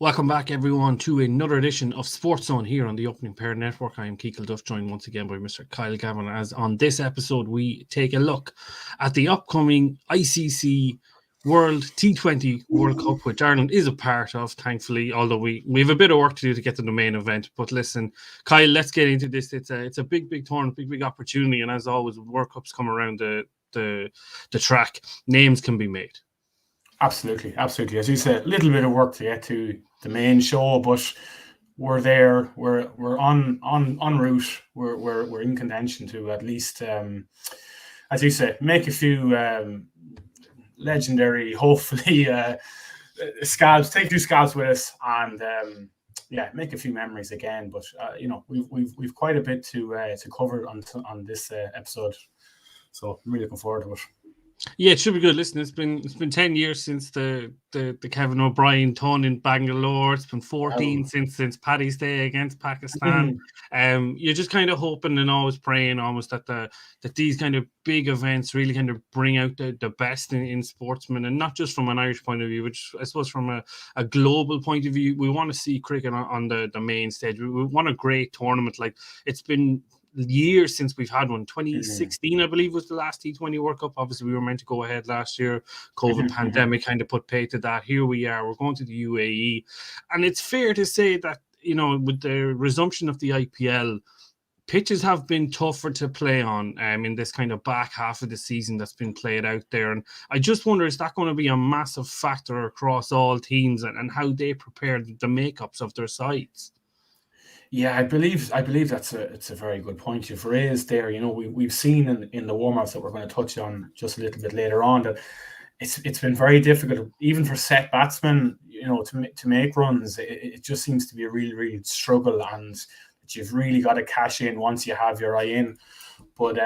Welcome back, everyone, to another edition of Sports Zone here on the Opening Pair Network. I am Keekel Duff, joined once again by Mr. Kyle Gavin. As on this episode, we take a look at the upcoming ICC World T20 World Cup, which Ireland is a part of, thankfully, although we have a bit of work to do to get to the main event. But listen, Kyle, let's get into this. It's a big tournament, big opportunity. And as always, when World Cups come around the track, names can be made. Absolutely. As you said, a little bit of work to get to the main show, but we're there. We're en route. We're in contention to at least, as you said, make a few legendary, hopefully, scalps. Take 2 scalps with us, and make a few memories again. But we've quite a bit to cover on this episode, so I'm really looking forward to it. Yeah, it should be good. Listen, it's been 10 years since the Kevin O'Brien ton in Bangalore. It's been 14 since Paddy's Day against Pakistan. You're just kind of hoping and always praying almost that these kind of big events really kind of bring out the best in sportsmen, and not just from an Irish point of view, which I suppose from a global point of view, we want to see cricket on the main stage. We want a great tournament. Like, it's been years since we've had one. 2016, I believe, was the last T20 World Cup. Obviously, we were meant to go ahead last year. COVID pandemic kind of put pay to that. Here we are. We're going to the UAE. And it's fair to say that, with the resumption of the IPL, pitches have been tougher to play on in this kind of back half of the season that's been played out there. And I just wonder, is that going to be a massive factor across all teams and how they prepare the makeups of their sides? Yeah, I believe it's a very good point you've raised there. We've seen in the warm-ups that we're going to touch on just a little bit later on that it's been very difficult, even for set batsmen, to make runs. It just seems to be a really struggle, and that you've really got to cash in once you have your eye in. But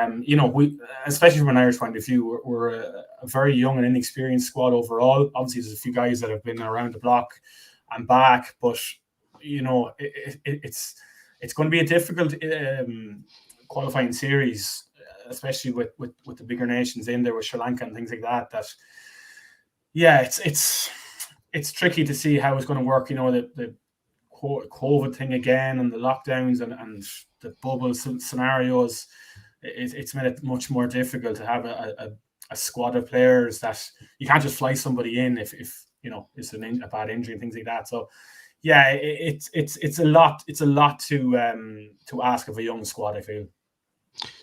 we, especially from an Irish point of view, we're a very young and inexperienced squad overall. Obviously, there's a few guys that have been around the block and back, but it's going to be a difficult qualifying series, especially with the bigger nations in there, with Sri Lanka and things like that. It's tricky to see how it's going to work. The COVID thing again, and the lockdowns and the bubble scenarios. It's made it much more difficult to have a squad of players that you can't just fly somebody in if it's a bad injury and things like that. So. Yeah, it's a lot. It's a lot to ask of a young squad, I feel.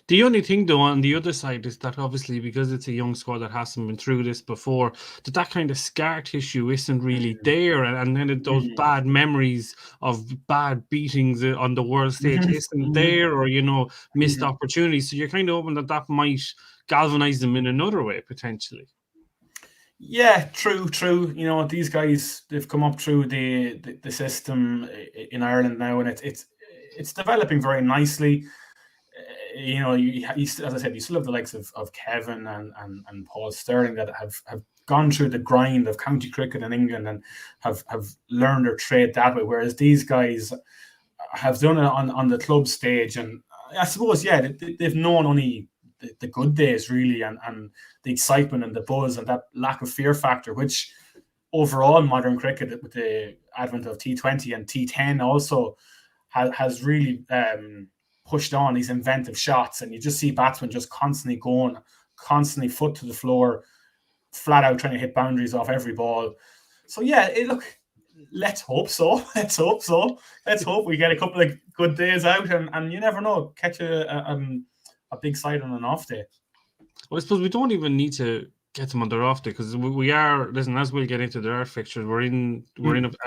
The only thing, though, on the other side is that obviously because it's a young squad that hasn't been through this before, that kind of scar tissue isn't really there, and then those bad memories of bad beatings on the world stage isn't there, or missed opportunities. So you're kind of hoping that might galvanize them in another way potentially. Yeah, true. These guys, they've come up through the system in Ireland now, and it's developing very nicely. As I said, you still have the likes of Kevin and Paul Sterling that have gone through the grind of county cricket in England and have learned their trade that way, whereas these guys have done it on the club stage. And I suppose, they've known only the good days, really, and the excitement and the buzz and that lack of fear factor, which overall modern cricket, with the advent of T20 and T10 also has really pushed on these inventive shots. And you just see batsmen just constantly foot to the floor, flat out trying to hit boundaries off every ball. So let's hope so. Let's hope we get a couple of good days out, and you never know, catch a big side on an off day. Well, I suppose we don't even need to get them on their off day, because we are, listen, as we'll get into their fixtures, we're in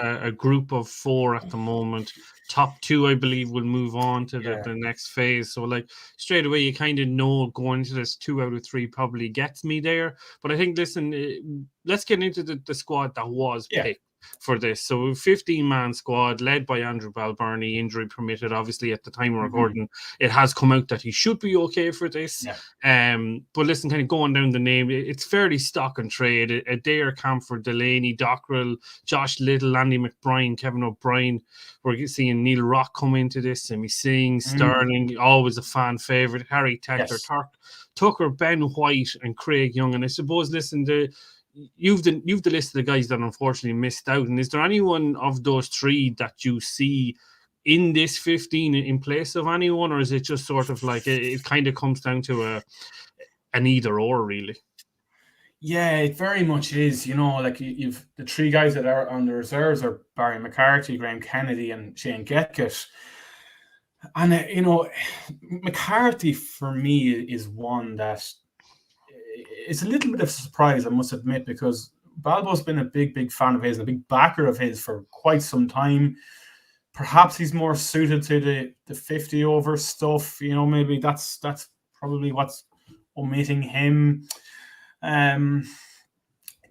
a group of 4 at the moment. Top 2, I believe, will move on to the next phase. So straight away, you kind of know going into this 2 out of 3 probably gets me there. But I think, listen, let's get into the squad that was picked for this. So 15-man squad led by Andrew Balbirnie, injury permitted. Obviously, at the time of recording, it has come out that he should be okay for this. But listen, kind of going down the name, it's fairly stock and trade. Adair, Camphor, Delaney, Dockrell, Josh Little, Andy McBride, Kevin O'Brien. We're seeing Neil Rock come into this. Simi Singh, Sterling, always a fan favourite. Harry Tedder, Tucker, Ben White, and Craig Young. And I suppose, listen, you've the list of the guys that unfortunately missed out. And is there anyone of those three that you see in this 15 in place of anyone, or is it just sort of like it kind of comes down to an either or, really? Yeah, it very much is. Like you've the three guys that are on the reserves are Barry McCarthy, Graham Kennedy, and Shane Getgett. And McCarthy for me is one that it's a little bit of a surprise, I must admit, because Balbo's been a big fan of his and a big backer of his for quite some time. Perhaps he's more suited to the 50 over stuff. Maybe that's probably what's omitting him.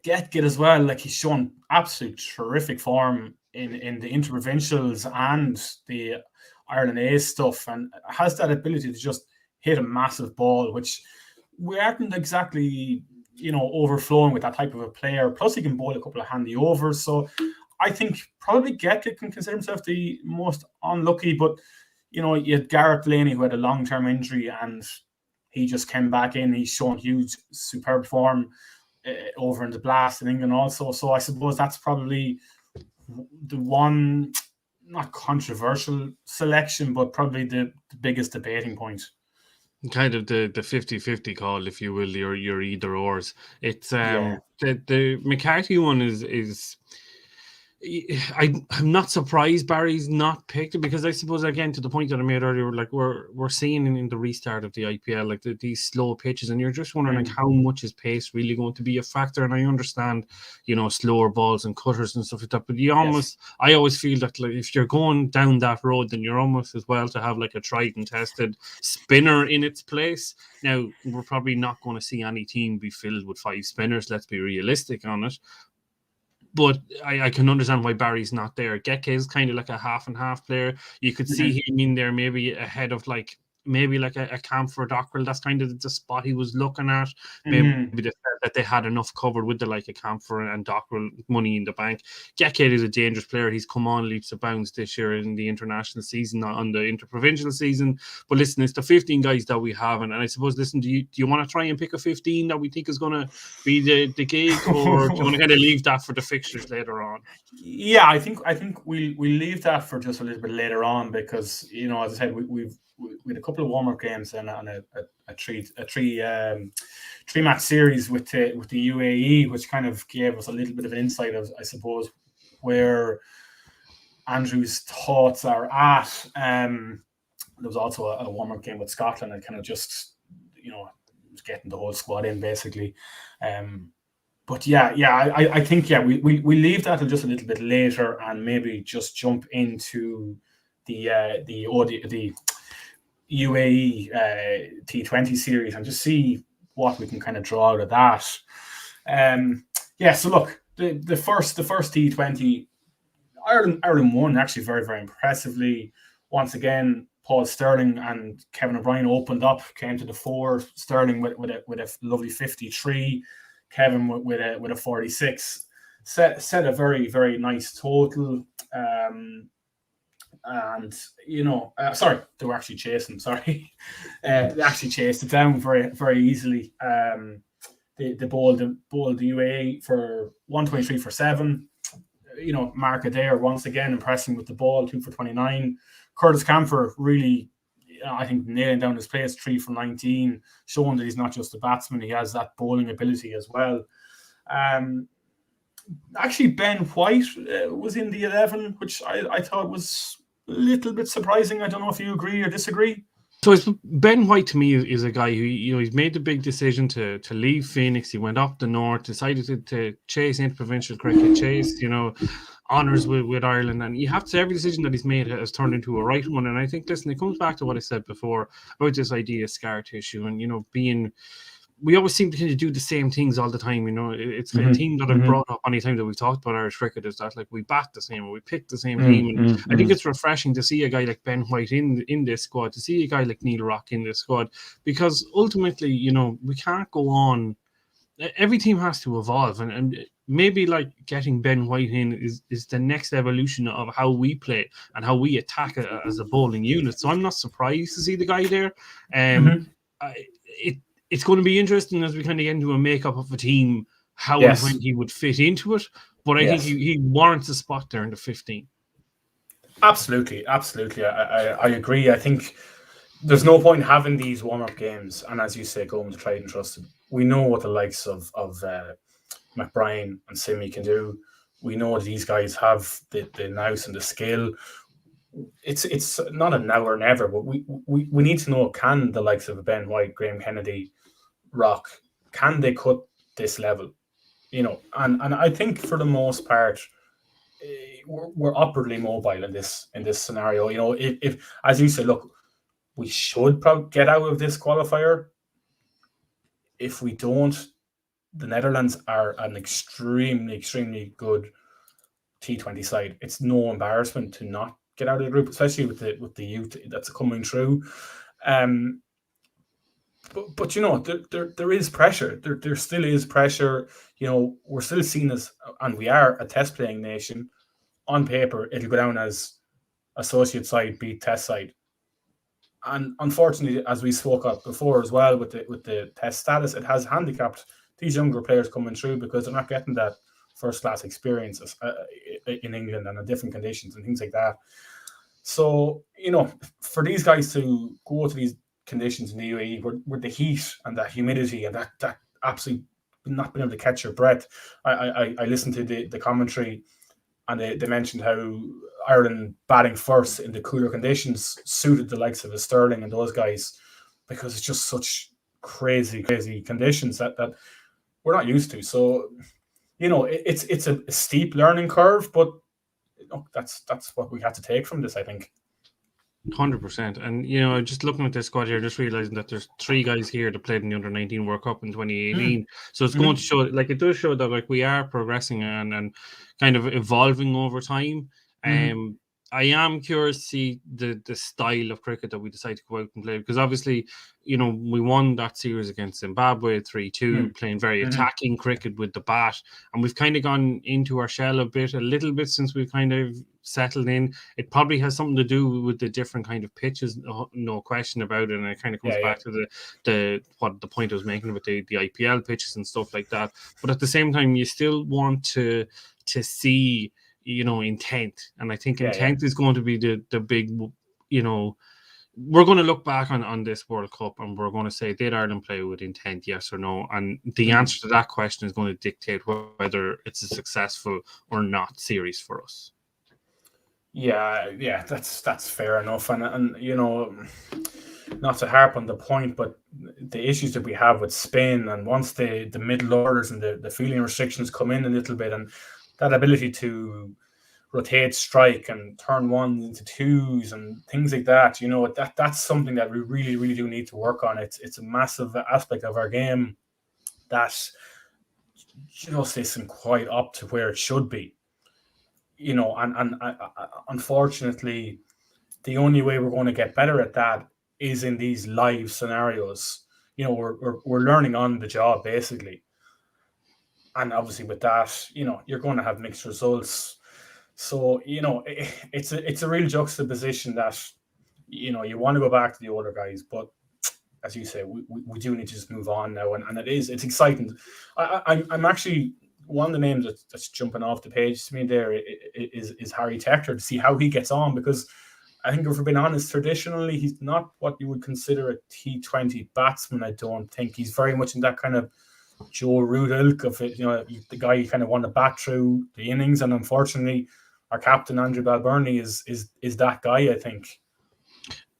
Get as well. Like, he's shown absolute terrific form in the interprovincials and the Ireland A stuff, and has that ability to just hit a massive ball, which we aren't exactly, overflowing with that type of a player. Plus, he can bowl a couple of handy overs. So I think probably Getgett can consider himself the most unlucky, but you had Garrett Laney, who had a long-term injury, and he just came back in. He's shown huge, superb form over in the Blast in England also. So I suppose that's probably the one, not controversial selection, but probably the biggest debating point. Kind of the 50-50 call, if you will, your either ors. It's the McCarthy one is I'm not surprised Barry's not picked it, because I suppose, again, to the point that I made earlier, like we're seeing in the restart of the IPL, like these slow pitches, and you're just wondering like how much is pace really going to be a factor. And I understand, slower balls and cutters and stuff like that, but I always feel that, like, if you're going down that road, then you're almost as well to have like a tried and tested spinner in its place. Now, we're probably not going to see any team be filled with 5 spinners. Let's be realistic on it. But I can understand why Barry's not there. Geke is kind of like a half and half player. You could see him in there maybe ahead of maybe like a Camphor Dockrell. That's kind of the spot he was looking at. Maybe they felt that they had enough covered with the like a Camphor and Dockrell money in the bank. Geke is a dangerous player. He's come on leaps and bounds this year in the international season, not on the interprovincial season. But listen, it's the 15 guys that we have, and I suppose, listen, do you want to try and pick a 15 that we think is going to be the gig, or do you want to kind of leave that for the fixtures later on? Yeah, I think we'll leave that for just a little bit later on, because as I said, we had a couple of warm-up games and a three match series with the UAE, which kind of gave us a little bit of an insight of, I suppose, where Andrew's thoughts are at. There was also a warm-up game with Scotland, and kind of just getting the whole squad in, basically. But I think we leave that just a little bit later, and maybe just jump into the UAE T20 series and just see what we can kind of draw out of that. So look, the first T20, Ireland won actually very, very impressively. Once again, Paul Sterling and Kevin O'Brien opened up, came to the fore. Sterling with a lovely 53, Kevin with a 46. Set a very, very nice total. And sorry, they were actually chasing. Sorry, they actually chased it down very, very easily. They bowled the UAE for 123 for 7. Mark Adair once again impressing with the ball, 2 for 29. Curtis Camphor really, I think, nailing down his place, 3 for 19, showing that he's not just a batsman; he has that bowling ability as well. Actually, Ben White was in the 11, which I thought was a little bit surprising. I don't know if you agree or disagree. So Ben White, to me, is a guy who, he's made the big decision to leave Phoenix. He went up the north, decided to chase interprovincial cricket, chase, honours with Ireland. And you have to say, every decision that he's made has turned into a right one. And I think, listen, it comes back to what I said before about this idea of scar tissue and, being... We always seem to kind of do the same things all the time, It's a team that I've brought up any time that we've talked about Irish cricket, is that, like, we bat the same, or we pick the same team. And I think it's refreshing to see a guy like Ben White in this squad, to see a guy like Neil Rock in this squad, because ultimately, we can't go on. Every team has to evolve, and maybe like getting Ben White in is the next evolution of how we play and how we attack as a bowling unit. So I'm not surprised to see the guy there. It's going to be interesting as we kind of get into a makeup of a team how and when he would fit into it. But I think he warrants a spot there in the 15. Absolutely. I agree. I think there's no point having these warm-up games, and as you say, going to tried and trusted. We know what the likes of McBrien and Simi can do. We know these guys have the nous and the skill. It's not a now or never, but we need to know, can the likes of Ben White, Graham Kennedy, Rock, can they cut this level? And I think for the most part, we're upwardly mobile in this scenario. If as you say, look, we should probably get out of this qualifier. If we don't, the Netherlands are an extremely good T20 side. It's no embarrassment to not get out of the group, especially with the youth that's coming through. But there is pressure. There still is pressure. We're still seen as, and we are, a test playing nation. On paper, it'll go down as associate side beat test side. And unfortunately, as we spoke of before as well, with the test status, it has handicapped these younger players coming through because they're not getting that first class experiences in England and in different conditions and things like that. So, for these guys to go to these conditions in the UAE with the heat and that humidity and that absolutely not being able to catch your breath. I listened to the commentary, and they mentioned how Ireland batting first in the cooler conditions suited the likes of Sterling and those guys, because it's just such crazy conditions that we're not used to. So, it's a steep learning curve, but that's what we have to take from this, I think. 100%. And just looking at this squad here, just realizing that there's 3 guys here that played in the Under-19 World Cup in 2018. So it's going to show, it does show that we are progressing and kind of evolving over time. I am curious to see the style of cricket that we decide to go out and play, because obviously, we won that series against Zimbabwe 3-2, playing very attacking cricket with the bat, and we've kind of gone into our shell a little bit since we've kind of settled in. It probably has something to do with the different kind of pitches, no question about it, and it kind of comes back to the point I was making about the IPL pitches and stuff like that. But at the same time, you still want to see intent, and I think intent is going to be the big, we're going to look back on this World Cup and we're going to say, did Ireland play with intent, yes or no? And the answer to that question is going to dictate whether it's a successful or not series for us. Yeah, that's fair enough, and not to harp on the point, but the issues that we have with Spain, and once the middle orders and the fielding restrictions come in a little bit, and that ability to rotate strike and turn ones into twos and things like that, that's something that we really do need to work on. It's a massive aspect of our game that just isn't quite up to where it should be. And unfortunately, the only way we're going to get better at that is in these live scenarios. We're learning on the job, basically. And obviously with that, you're going to have mixed results. So, it's a real juxtaposition that, you want to go back to the older guys, but as you say, we do need to just move on now. And it's exciting. I'm actually, one of the names that's jumping off the page to me there is Harry Tector, to see how he gets on, because I think, if we're being honest, traditionally, he's not what you would consider a T20 batsman. I don't think he's very much in that kind of Joe Root ilk of it, the guy you kind of want to bat through the innings, and unfortunately, our captain Andrew Balbirnie is that guy, I think.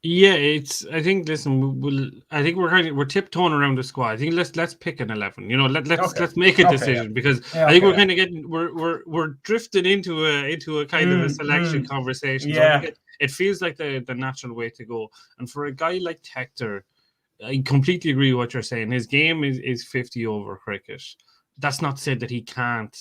Yeah, I think. Listen, I think we're tiptoeing around the squad. I think let's pick an 11. Let's make a decision, because I think we're kind of getting we're drifting into a kind of a selection conversation. Yeah, so it feels like the natural way to go. And for a guy like Tector, I completely agree with what you're saying. His game is 50 over cricket. That's not said that he can't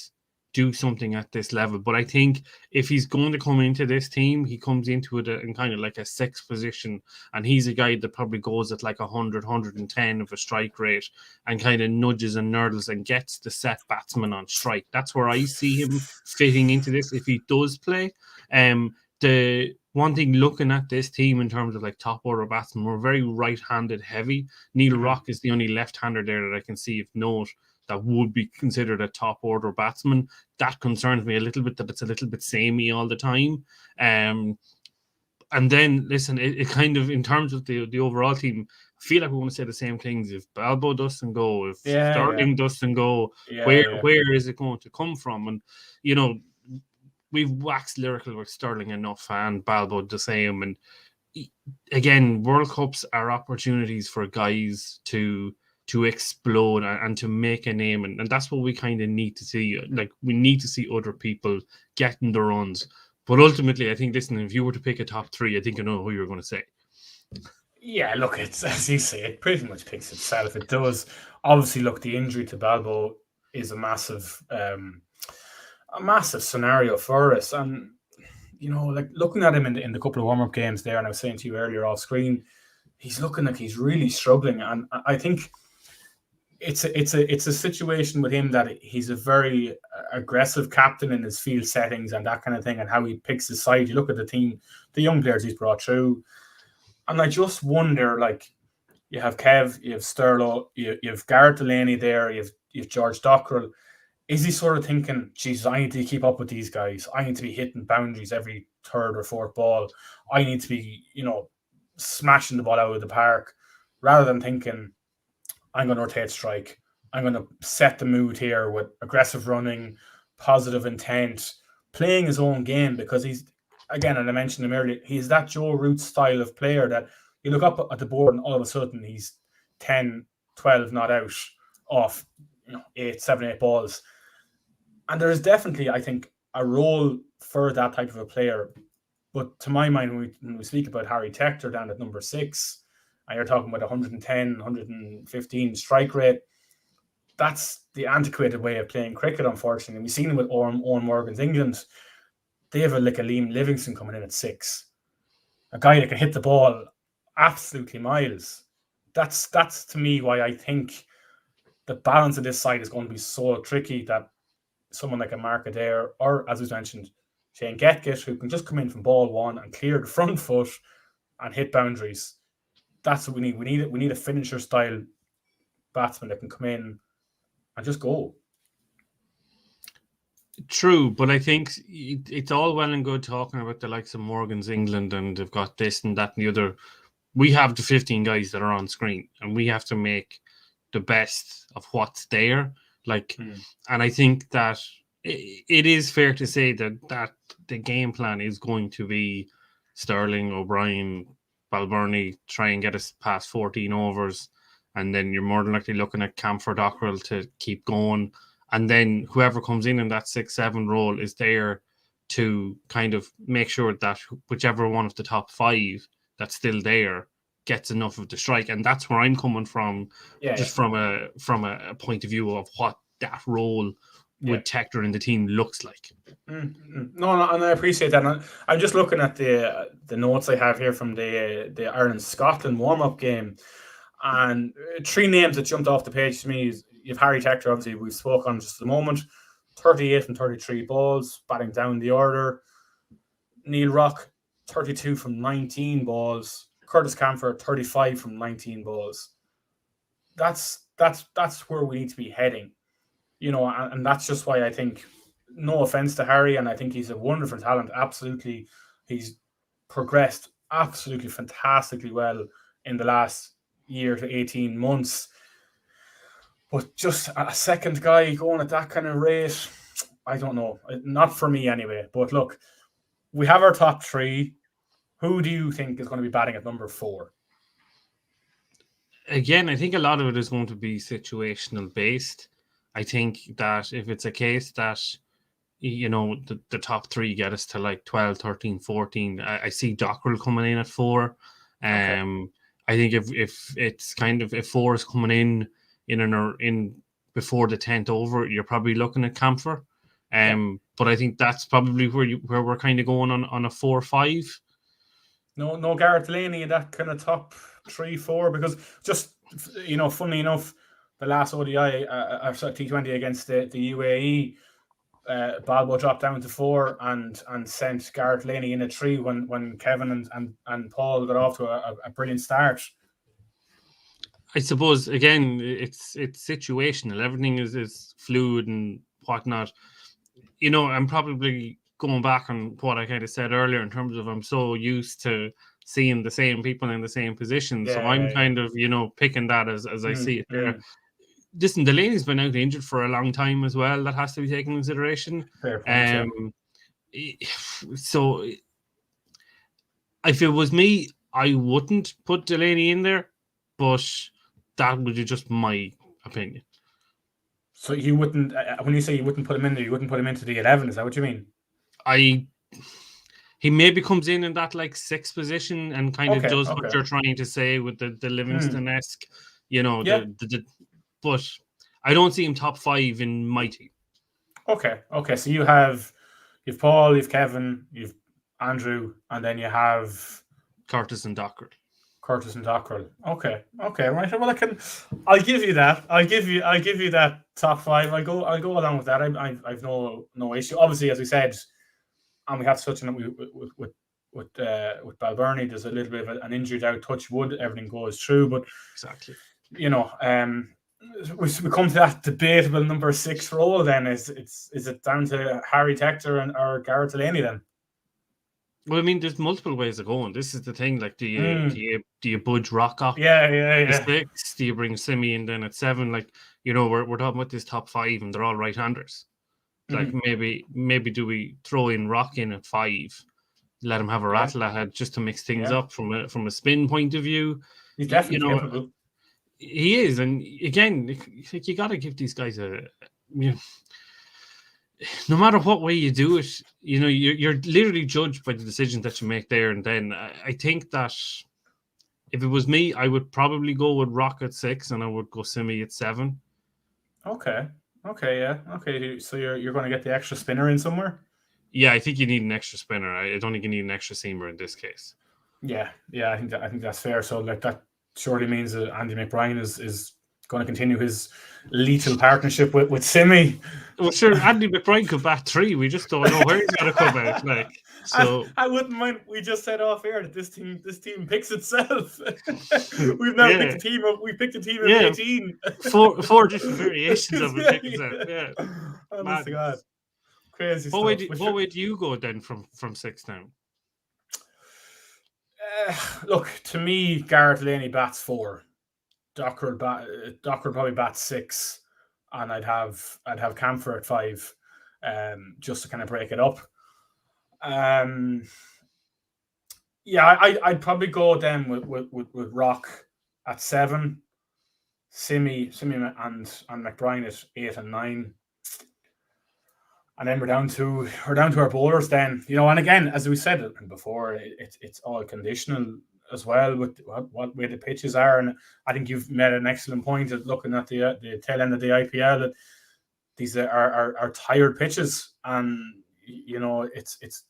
do something at this level, but I think if he's going to come into this team, he comes into it in kind of like a sixth position, and he's a guy that probably goes at like 100, 110 of a strike rate and kind of nudges and nurdles and gets the set batsman on strike. That's where I see him fitting into this if he does play. The one thing looking at this team in terms of like top order batsmen, we're very right-handed heavy. Neil Rock is the only left-hander there that I can see of note. that would be considered a top order batsman. That concerns me a little bit, that it's a little bit samey all the time. And then, listen, it kind of, in terms of the overall team, I feel like we want to say the same things. If Balbo doesn't go, if Sterling doesn't go, where is it going to come from? And, you know, we've waxed lyrical with Sterling enough and Balbo the same. And again, World Cups are opportunities for guys to explode and to make a name. And that's what we kind of need to see. Like, we need to see other people getting the runs. But ultimately, I think, listen, if you were to pick a top three, I think I know who you're going to say. Yeah, look, it's, as you say, it pretty much picks itself. It does. Obviously, look, the injury to Balbo is a massive scenario for us. And, you know, like, looking at him in the couple of warm-up games there, and I was saying to you earlier off screen, he's looking like he's really struggling. And I think it's a situation with him that he's a very aggressive captain in his field settings and that kind of thing, and how he picks his side. You look at the team, the young players he's brought through, and I just wonder, like, you have Kev, you have Sterlo, you have Gareth Delaney there, you have George Dockrell. Is he sort of thinking, Jesus, I need to keep up with these guys. I need to be hitting boundaries every third or fourth ball. I need to be, you know, smashing the ball out of the park, rather than thinking, I'm going to rotate strike. I'm going to set the mood here with aggressive running, positive intent, playing his own game, because he's, again, and I mentioned him earlier, he's that Joe Root style of player that you look up at the board and all of a sudden he's 10, 12 not out off, you know, 7, 8 balls. And there is definitely, I think, a role for that type of a player. But to my mind, when we speak about Harry Tector down at number 6, and you're talking about 110, 115 strike rate, that's the antiquated way of playing cricket, unfortunately. And we've seen it with Owen Morgan's England. They have a Liam Livingston coming in at 6. A guy that can hit the ball absolutely miles. That's to me why I think the balance of this side is going to be so tricky, that someone like a Mark Adair, or, as was mentioned, Shane Getgett, who can just come in from ball one and clear the front foot and hit boundaries. That's what we need. We need a finisher style batsman that can come in and just go. True, but I think it's all well and good talking about the likes of Morgan's England and they've got this and that and the other. We have the 15 guys that are on screen, and we have to make the best of what's there. And I think that it is fair to say that the game plan is going to be Sterling, O'Brien, Balbirnie, try and get us past 14 overs, and then you're more than likely looking at Camphor Dockrell to keep going, and then whoever comes in that 6-7 role is there to kind of make sure that whichever one of the top 5 that's still there gets enough of the strike. And that's where I'm coming from, from a point of view of what that role with Tector in the team looks like. No, and I appreciate that. And I'm just looking at the notes I have here from the Ireland-Scotland warm-up game, and 3 names that jumped off the page to me is, you have Harry Tector, obviously we spoke on just a moment, 38 from 33 balls, batting down the order. Neil Rock, 32 from 19 balls. Curtis Camphor, 35 from 19 balls. That's where we need to be heading, you know, and that's just why I think, no offense to Harry, and I think he's a wonderful talent. Absolutely, he's progressed absolutely fantastically well in the last year to 18 months. But just a second guy going at that kind of rate, I don't know. Not for me anyway. But look, we have our top 3. Who do you think is going to be batting at number 4? Again, I think a lot of it is going to be situational based. I think that if it's a case that, you know, the top 3 get us to like 12, 13, 14, I see Dockrell coming in at 4. Okay. I think if it's kind of, if 4 is coming in before the 10th over, you're probably looking at Camphor. But I think that's probably where we're kind of going on a 4-5. No Gareth Delaney in that kind of top 3-4, because just, you know, funnily enough, the last ODI T20 against the UAE, Balbo dropped down to 4 and sent Gareth Delaney in at 3 when Kevin and Paul got off to a brilliant start. I suppose again, it's situational. Everything is fluid and whatnot. I'm probably going back on what I kind of said earlier in terms of I'm so used to seeing the same people in the same position. So I'm kind of, picking that as I see it there. Listen, Delaney's been out injured for a long time as well. That has to be taken into consideration. Fair point, So if it was me, I wouldn't put Delaney in there, but that would be just my opinion. So you wouldn't, when you say you wouldn't put him in there, you wouldn't put him into the 11, is that what you mean? He maybe comes in that like 6th position and kind of does what you're trying to say with the Livingston-esque, but I don't see him top 5 in my team. Okay. So you've Paul, you've Kevin, you've Andrew, and then you have Curtis and Dockrell. Okay, right. Well, I'll give you that. I'll give you that top 5. I'll go along with that. I've no issue. Obviously, as we said, and we have to touch on it with Balbirnie. There's a little bit of an injury out. Touch wood, everything goes through. But exactly, we come to that debatable number 6 role. Then is it down to Harry Tector or Gareth Delaney then? Well, I mean, there's multiple ways of going. This is the thing. Like, do you budge Rock up? Yeah. 6? Do you bring Simi in then at 7? Like, we're talking about this top 5, and they're all right-handers. Like, maybe do we throw in Rock in at 5, let him have a rattle ahead just to mix things up from a spin point of view? He's definitely capable. He is, and again, you got to give these guys no matter what way you do it, you're literally judged by the decisions that you make there and then. I think that if it was me, I would probably go with Rock at 6 and I would go Simi at 7. Okay, yeah. Okay, so you're going to get the extra spinner in somewhere? Yeah, I think you need an extra spinner. I don't think you need an extra seamer in this case. Yeah, I think that's fair. So like that surely means that Andy McBrien is going to continue his lethal partnership with Simi. Well, sure, Andy McBrien could bat 3. We just don't know where he's going to come out. Like, so I wouldn't mind. We just said off air that this team picks itself. We've now picked a team of. We picked a team of 18. Four different variations of it. Pick itself. Yeah. Honest to God, crazy what stuff. What way do you go then from 6 down? Look, to me, Gareth Delaney bats 4. Dockrell probably bats 6, and I'd have Camphor at 5, just to kind of break it up. I'd probably go then with Rock at 7, Simi and McBrien at 8 and 9, and then we're down to our bowlers then. And again, as we said before, it's all conditional as well with what way the pitches are, and I think you've made an excellent point at looking at the tail end of the IPL that these are tired pitches, and it's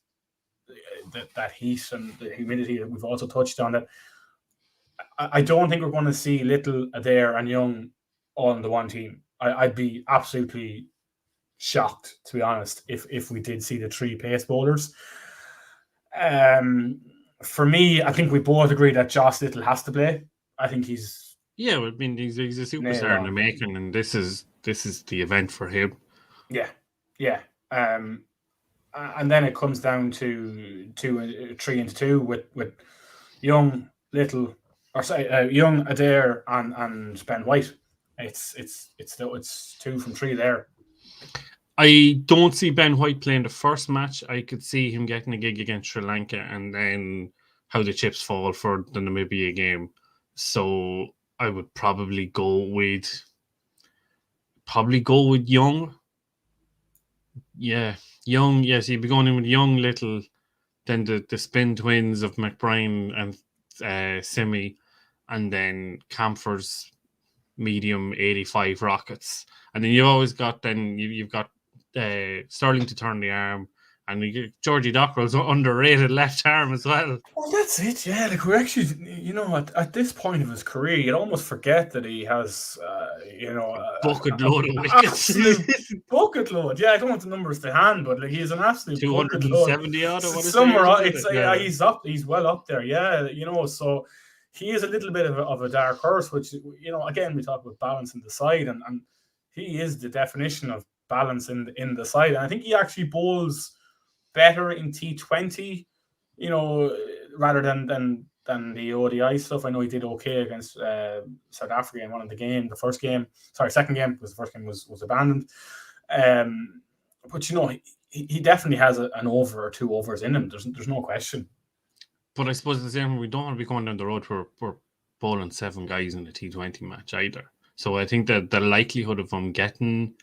that heat and the humidity that we've also touched on. That I don't think we're going to see Little, Adair, and Young all in the one team. I'd be absolutely shocked, to be honest, if we did see the 3 pace bowlers. For me, I think we both agree that Josh Little has to play. I think he's... Yeah, I mean, he's a superstar in the making, and this is the event for him. Yeah. And then it comes down to 3 and 2 with Young, Little, Young, Adair, and Ben White. It's 2 from 3 there. I don't see Ben White playing the first match. I could see him getting a gig against Sri Lanka and then how the chips fall for the Namibia game. So I would probably go with Young. Yeah, Young. Yes, you'd be going in with Young, Little, then the spin twins of McBrien and Simi, and then Camphor's medium 85 Rockets. And then you've always got you've got Sterling to turn the arm, and Georgie Dockrell's underrated left arm as well. Well, that's it, yeah. Like, we're actually, at this point of his career, you'd almost forget that he has, bucket load of wickets. Bucket load, yeah. I don't want the numbers to hand, but like, he's an absolute 270 odd or what is somewhere. He's well up there, yeah. So he is a little bit of a dark horse, which, again, we talk about balance in the side, and he is the definition of balance in the side. And I think he actually bowls better in T20, rather than the ODI stuff. I know he did okay against South Africa in one of the game. The first game, second game, because the first game was abandoned. But he definitely has an over or 2 overs in him. There's no question. But I suppose the same, we don't want to be going down the road where we're bowling 7 guys in a T20 match either. So I think that the likelihood of him getting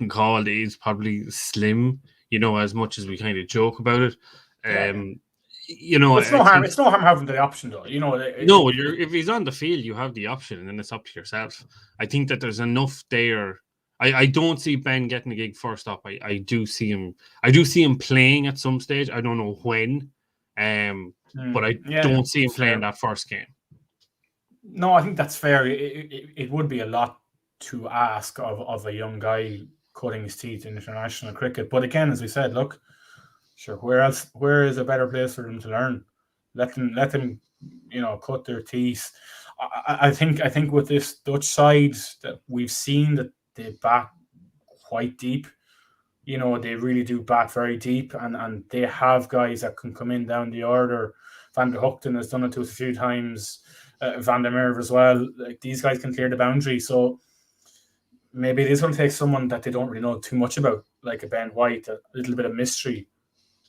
called is probably slim, as much as we kind of joke about it. It's no harm. It's no harm having the option, though. If he's on the field, you have the option, and then it's up to yourself. I think that there's enough there. I don't see Ben getting a gig first up. I do see him playing at some stage. I don't know when, but I don't see him playing that first game. No, I think that's fair. It would be a lot to ask of a young guy cutting his teeth in international cricket. But again, as we said, look, sure, where is a better place for them to learn? Let them cut their teeth. I think with this Dutch side that we've seen that they bat quite deep. They really do bat very deep, and they have guys that can come in down the order. Van der Hoogten has done it to us a few times. Van der Merwe as well. Like, these guys can clear the boundary. So maybe it is going to take someone that they don't really know too much about, like a Ben White, a little bit of mystery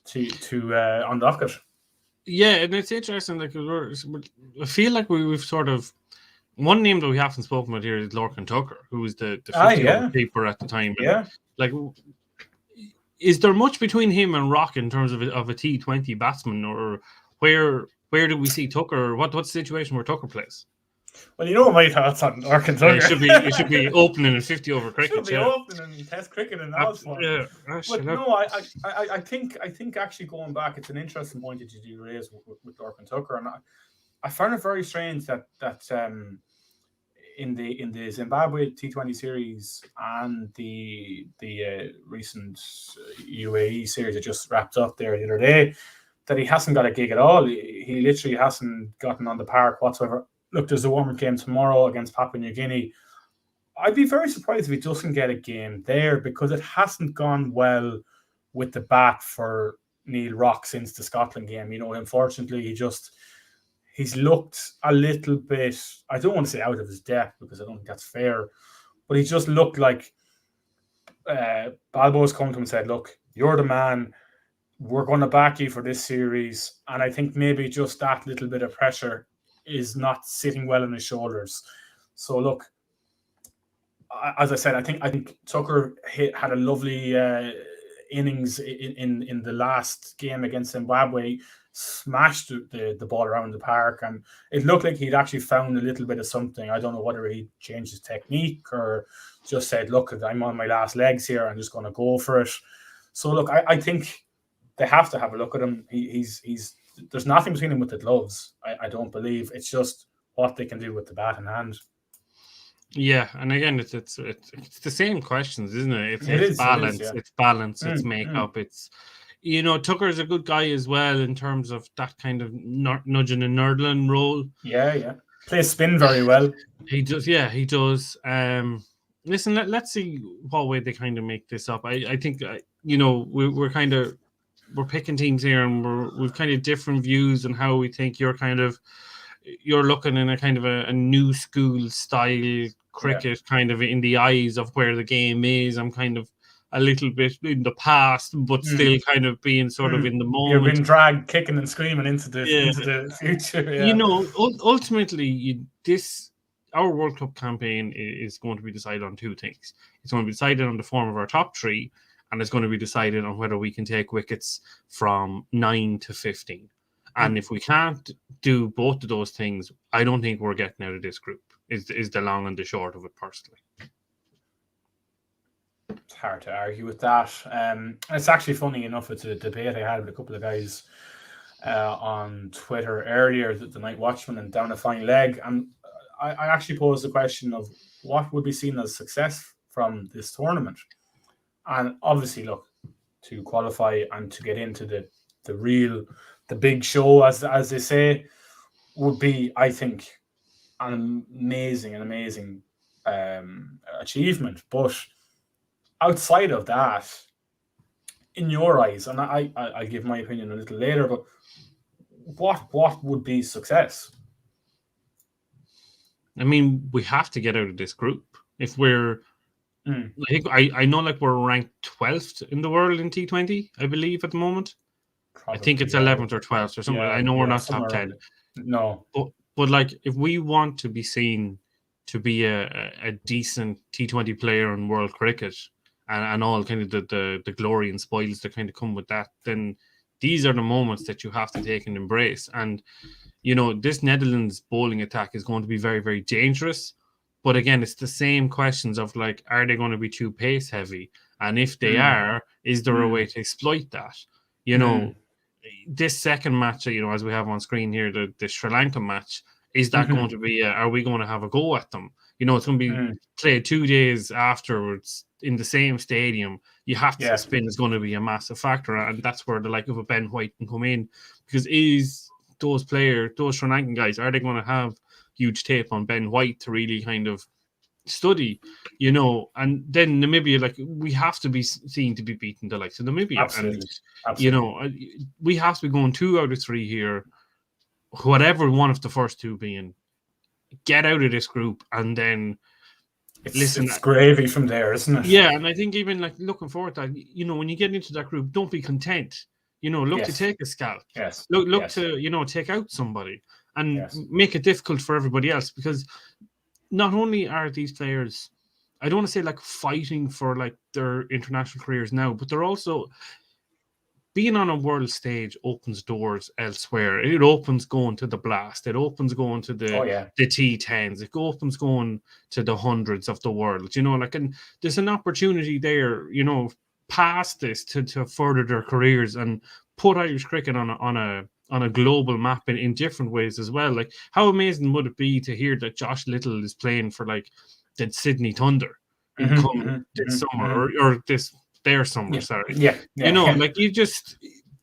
to unlock it. Yeah, and it's interesting. Like, I feel like we've sort of, one name that we haven't spoken about here is Lorcan Tucker, who was the 50 keeper at the time. Yeah. And, like, is there much between him and Rock in terms of a T20 batsman, or where do we see Tucker? What's the situation where Tucker plays? Well, my thoughts on Lorcan Tucker. It should be opening in 50 over cricket. It should be opening in Test cricket and all fun. Yeah. But no, I think actually going back, it's an interesting point that you do raise with Lorcan Tucker, and I found it very strange that in the Zimbabwe T20 series and the recent UAE series that just wrapped up there the other day, that he hasn't got a gig at all. He literally hasn't gotten on the park whatsoever. Look, there's a warm-up game tomorrow against Papua New Guinea. I'd be very surprised if he doesn't get a game there, because it hasn't gone well with the bat for Neil Rock since the Scotland game. Unfortunately, he's looked a little bit, I don't want to say out of his depth, because I don't think that's fair, but he just looked like Balboa's come to him and said, look, you're the man. We're going to back you for this series. And I think maybe just that little bit of pressure is not sitting well on his shoulders. So look, as I said, I think Tucker had a lovely innings in the last game against Zimbabwe, smashed the ball around the park, and it looked like he'd actually found a little bit of something. I don't know whether he changed his technique or just said, look, I'm on my last legs here, I'm just going to go for it. So look, I think they have to have a look at him. He's there's nothing between him with the gloves. I don't believe. It's just what they can do with the bat in hand. Yeah, and again, it's the same questions, isn't it? It's balance. It's balance. It's makeup. It's Tucker's a good guy as well in terms of that kind of nudging and nurdling role. Yeah. Plays spin very well. He does. Yeah, he does. Listen, let's see what way they kind of make this up. I think we're picking teams here, and we've kind of different views on how we think you're looking in a kind of a new school style cricket, kind of in the eyes of where the game is. I'm kind of a little bit in the past, but still kind of being sort of in the moment. You've been dragged kicking and screaming into the future. Yeah. Ultimately, our World Cup campaign is going to be decided on 2 things. It's going to be decided on the form of our top 3, and it's going to be decided on whether we can take wickets from 9 to 15. And if we can't do both of those things, I don't think we're getting out of this group, is the long and the short of it, personally. It's hard to argue with that. It's actually funny enough, it's a debate I had with a couple of guys on Twitter earlier, the Night Watchman and Down a Fine Leg. And I actually posed the question of what would be seen as success from this tournament. And obviously, look, to qualify and to get into the big show, as they say, would be, I think, an amazing achievement. But outside of that, in your eyes, and I'll give my opinion a little later, but what would be success? I mean, we have to get out of this group. If we're, I think I know like we're ranked 12th in the world in T20, I believe at the moment. Probably, I think it's 11th or 12th or something. I know we're not top 10. No. But like, if we want to be seen to be a decent T20 player in world cricket and all kind of the glory and spoils that kind of come with that, then these are the moments that you have to take and embrace. And, you know, this Netherlands bowling attack is going to be very, very dangerous. But again, it's the same questions of like, are they going to be too pace heavy? And if they are, is there a way to exploit that? You know, this second match, you know, as we have on screen here, the Sri Lanka match, is that going to be, are we going to have a go at them? You know, it's going to be played 2 days afterwards in the same stadium. You have to spin is going to be a massive factor. And that's where the like of a Ben White can come in. Because those players, those Sri Lankan guys, are they going to have huge tape on Ben White to really kind of study, you know? And then Namibia, like, we have to be seen to be beating the likes of Namibia. Absolutely. You know, we have to be going 2 out of 3 here, whatever one of the first 2 being, get out of this group, and then it's gravy from there, isn't it? Yeah, and I think even like looking forward to that, you know, when you get into that group, don't be content. You know, look to take a scalp. Look to, you know, take out somebody and make it difficult for everybody else, because not only are these players, I don't want to say like fighting for like their international careers now, but they're also being on a world stage opens doors elsewhere. It opens going to the Blast. It opens going to the T10s. It opens going to the hundreds of the world. You know, like, and there's an opportunity there, you know, past this to further their careers and put Irish cricket on a global map in different ways as well. Like, how amazing would it be to hear that Josh Little is playing for like the Sydney Thunder this summer or their summer, you know, like, you just,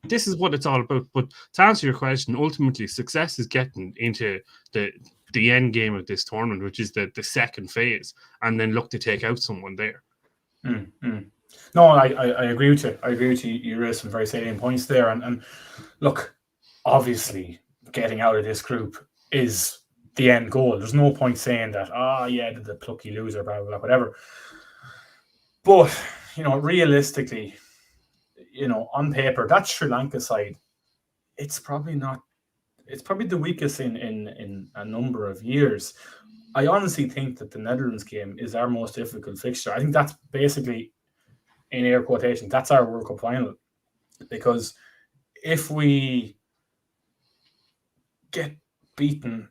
this is what it's all about. But to answer your question, ultimately success is getting into the end game of this tournament, which is the second phase, and then look to take out someone there. No, I agree with you. I agree with you. You raised some very salient points there. And look, obviously, getting out of this group is the end goal. There's no point saying that, the plucky loser, blah, blah, blah, whatever. But, you know, realistically, you know, on paper, that Sri Lanka side, it's probably the weakest in a number of years. I honestly think that the Netherlands game is our most difficult fixture. I think that's basically, in air quotation, that's our World Cup final. Because if we get beaten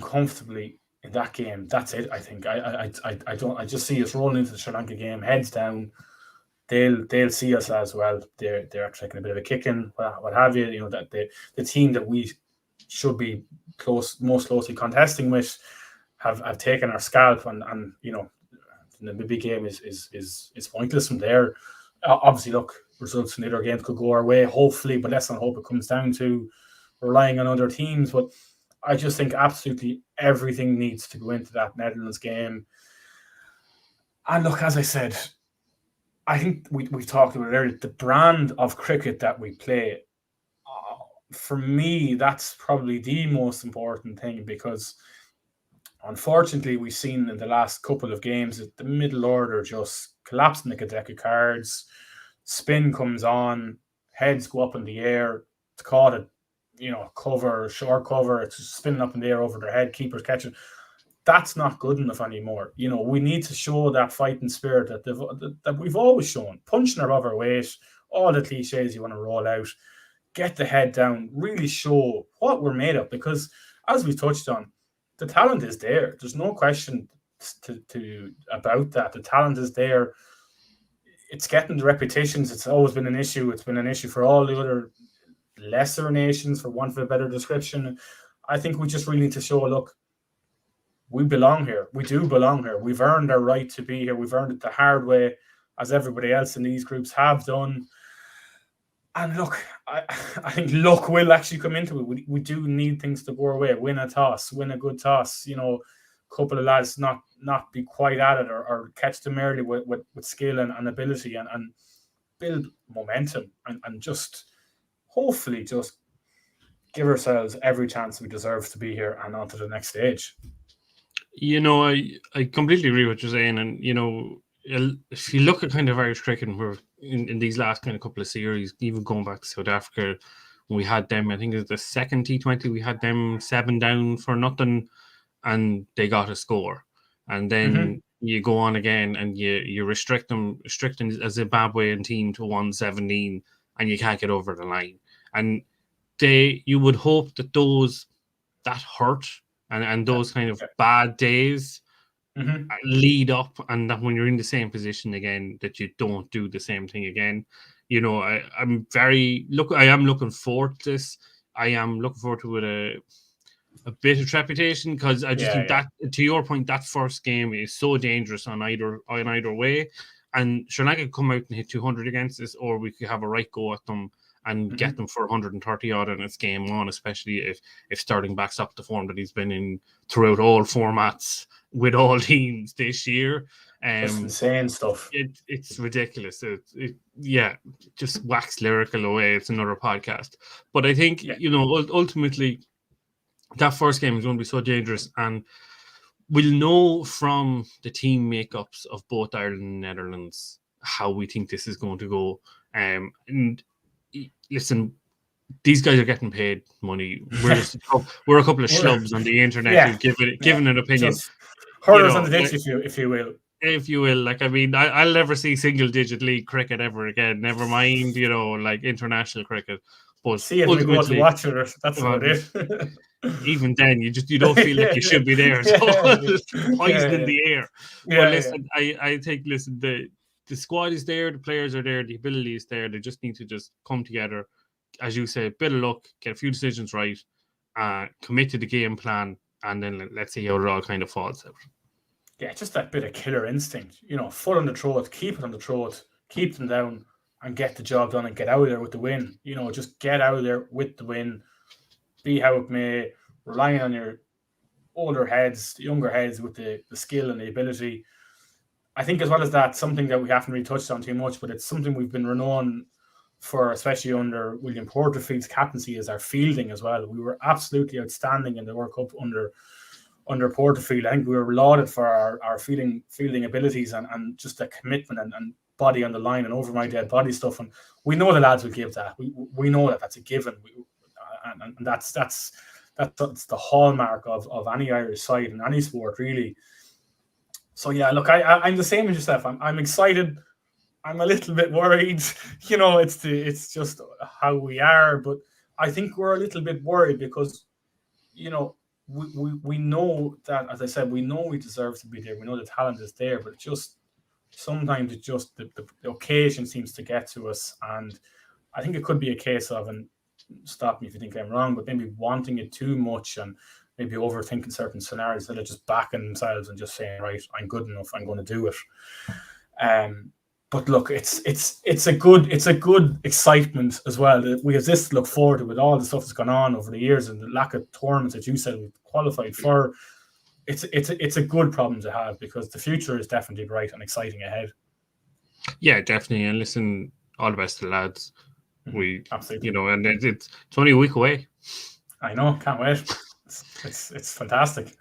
comfortably in that game, that's it. I think I just see us rolling into the Sri Lanka game, heads down. They'll see us as well. They're taking a bit of a kicking, what have you. You know, that the team that we should be most closely contesting with have taken our scalp, and you know, the big game is pointless from there. Obviously, look, results in the other games could go our way, hopefully, but let's not hope it comes down to relying on other teams. But I just think absolutely everything needs to go into that Netherlands game. And look, as I said, I think we've talked about it earlier, the brand of cricket that we play, for me, that's probably the most important thing, because unfortunately we've seen in the last couple of games that the middle order just collapsing like a deck of cards. Spin comes on, heads go up in the air, it's caught it, you know, cover, short cover, it's spinning up in the air over their head, keepers catching. That's not good enough anymore. You know, we need to show that fighting spirit that we've always shown, punching above our weight, all the cliches you want to roll out, get the head down, really show what we're made of, because as we touched on, the talent is there. There's no question about that. The talent is there. It's getting the repetitions. It's always been an issue. It's been an issue for all the other lesser nations, for want of a better description. I think we just really need to show, look, we belong here. We do belong here. We've earned our right to be here. We've earned it the hard way, as everybody else in these groups have done. And look, I think luck will actually come into it. We do need things to go our way. Win a toss, win a good toss. You know, a couple of lads not be quite at it, or catch them early with skill and ability, and build momentum, and just hopefully just give ourselves every chance we deserve to be here and on to the next stage. You know, I completely agree with what you're saying. And, you know, if you look at kind of Irish cricket, we're in these last kind of couple of series, even going back to South Africa, we had them, I think it was the second T20, we had them 7 down for nothing, and they got a score. And then you go on again and you restricting a Zimbabwean team to 117, and you can't get over the line. And you would hope that that hurt and those kind of bad days lead up, and that when you're in the same position again, that you don't do the same thing again. You know, I am looking forward to this. I am looking forward to it a bit of trepidation, because I just think that, to your point, that first game is so dangerous on either way. And Sri Lanka could come out and hit 200 against us, or we could have a right go at them and get them for 130 odd, and it's game on, especially if Sterling backs up the form that he's been in throughout all formats with all teams this year. That's insane stuff. It's ridiculous. Just wax lyrical away. It's another podcast. But I think, you know, ultimately, that first game is going to be so dangerous, and we'll know from the team makeups of both Ireland and Netherlands how we think this is going to go. And listen, these guys are getting paid money. We're a couple of schlubs on the internet who've given an opinion. Hurlers on the ditch, if you will. If you will, like, I mean, I'll never see single-digit league cricket ever again. Never mind, you know, like international cricket. But see if we go to watch it. That's about it. Even then, you don't feel like you should be there. It's poison in the air. But listen, I think, listen, the squad is there, the players are there, the ability is there. They just need to just come together, as you say, bit of luck, get a few decisions right, commit to the game plan, and then let's see how it all kind of falls out. Yeah, just that bit of killer instinct, you know, foot on the throat, keep it on the throat, keep them down, and get the job done and get out of there with the win. You know, just get out of there with the win, be how it may, relying on your older heads, younger heads with the skill and the ability. I think, as well as that, something that we haven't really touched on too much, but it's something we've been renowned for, especially under William Porterfield's captaincy, is our fielding as well. We were absolutely outstanding in the World Cup under Porterfield. I think we were lauded for our fielding abilities and just the commitment and body on the line and over my dead body stuff. And we know the lads will give that. We know that that's a given. And that's the hallmark of any Irish side in any sport, really. So yeah, look, I'm the same as yourself. I'm excited. I'm a little bit worried. You know, it's just how we are. But I think we're a little bit worried because, you know, we know that, as I said, we know we deserve to be there. We know the talent is there, but sometimes the occasion seems to get to us. And I think it could be a case of, and stop me if you think I'm wrong, but maybe wanting it too much and maybe overthinking certain scenarios instead of just backing themselves and just saying, right, I'm good enough, I'm going to do it. But look, it's a good excitement as well. We have this to look forward to with all the stuff that's gone on over the years and the lack of tournaments that you said we've qualified for. It's a good problem to have because the future is definitely bright and exciting ahead. Yeah, definitely. And listen, all the best to the lads. We absolutely, you know, and it's only a week away. I know, can't wait. It's fantastic.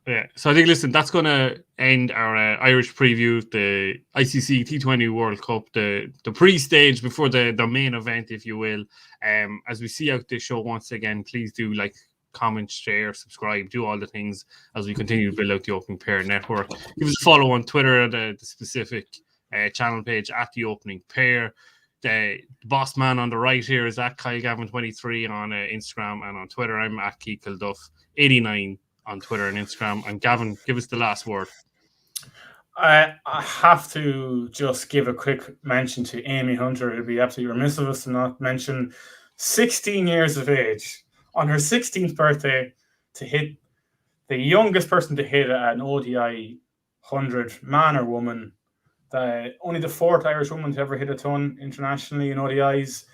Yeah, so I think, listen, that's going to end our Irish preview, the ICC T20 World Cup, the pre-stage before the main event, if you will. As we see out this show, once again, please do like, comment, share, subscribe, do all the things as we continue to build out the Opening Pair network. Give us a follow on Twitter at the specific channel page at the Opening Pair. The boss man on the right here is at KyleGavin23 on Instagram and on Twitter. I'm at KeithKilduff89 on Twitter and Instagram. And Gavin, give us the last word. I have to just give a quick mention to Amy Hunter. It would be absolutely remiss of us to not mention 16 years of age on her 16th birthday to hit the youngest person to hit an ODI 100, man or woman. Only the fourth Irish woman to ever hit a ton internationally in ODIs.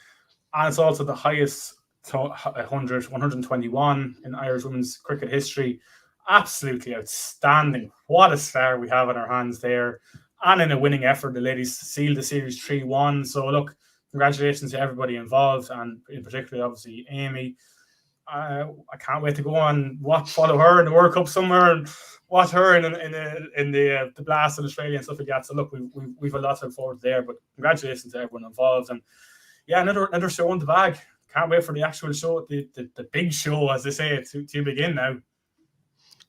And it's also the highest 121 in Irish women's cricket history. Absolutely outstanding. What a star we have in our hands there. And in a winning effort, the ladies sealed the series 3-1. So look, congratulations to everybody involved, and in particular, obviously, Amy. I can't wait to go on follow her in the World Cup somewhere and watch her in the blast in Australia and stuff like that. So look, we've a lot to look forward to there. But congratulations to everyone involved, and yeah, another show in the bag. Can't wait for the actual show, the big show, as they say, to begin now.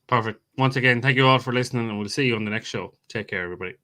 Perfect. Once again, thank you all for listening, and we'll see you on the next show. Take care, everybody.